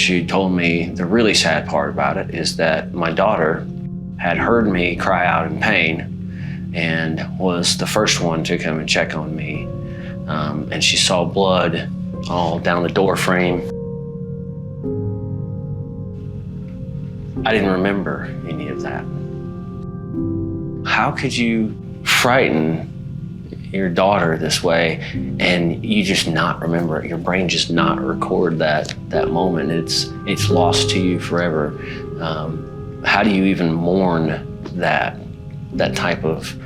she told me the really sad part about it is that my daughter had heard me cry out in pain and was the first one to come and check on me. And she saw blood all down the door frame. I didn't remember any of that. How could you frighten your daughter this way and you just not remember it? Your brain just not record that moment. It's lost to you forever. How do you even mourn that type of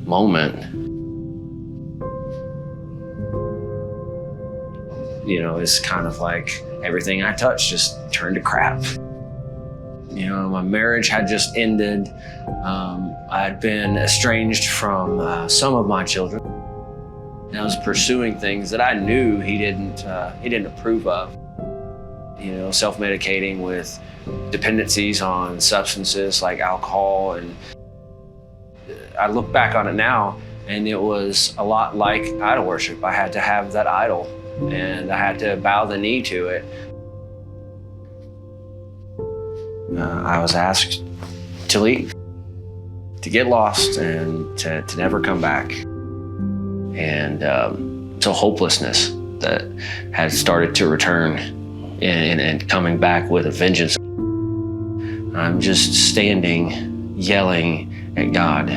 moment? You know, it's kind of like everything I touched just turned to crap. You know, my marriage had just ended. I'd been estranged from some of my children. And I was pursuing things that I knew he didn't approve of. You know, self-medicating with dependencies on substances like alcohol. And I look back on it now, and it was a lot like idol worship. I had to have that idol, and I had to bow the knee to it. I was asked to leave, to get lost, and to never come back. And so hopelessness that had started to return and coming back with a vengeance. I'm just standing, yelling at God,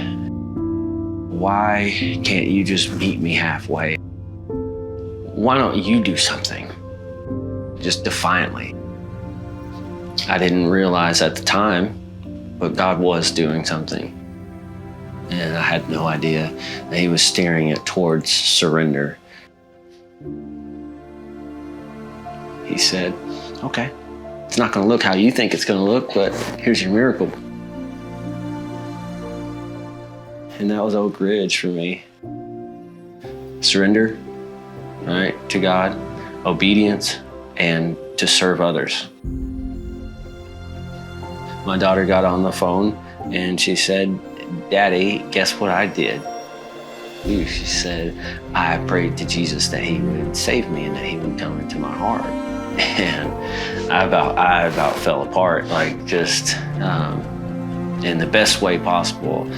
why can't you just meet me halfway? Why don't you do something? Just defiantly. I didn't realize at the time, but God was doing something. And I had no idea that he was steering it towards surrender. He said, okay, it's not gonna look how you think it's gonna look, but here's your miracle. And that was Oak Ridge for me. Surrender, right, to God, obedience, and to serve others. My daughter got on the phone and she said, Daddy, guess what I did? She said, I prayed to Jesus that he would save me and that he would come into my heart. And I about fell apart, like just in the best way possible,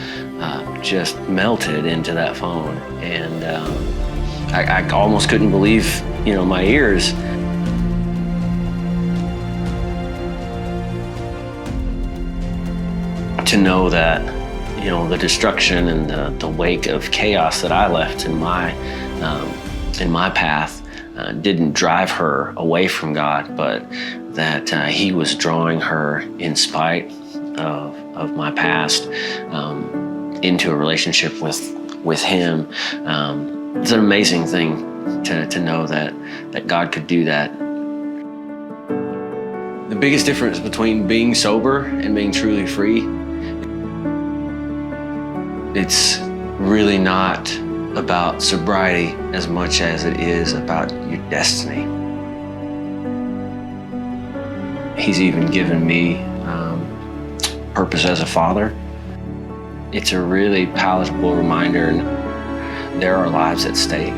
just melted into that phone. And I almost couldn't believe, my ears. To know that, the destruction and the wake of chaos that I left in my path didn't drive her away from God, but that he was drawing her in spite of my past into a relationship with him. It's an amazing thing to know that God could do that. The biggest difference between being sober and being truly free, it's really not about sobriety as much as it is about your destiny. He's even given me purpose as a father. It's a really palatable reminder, and there are lives at stake.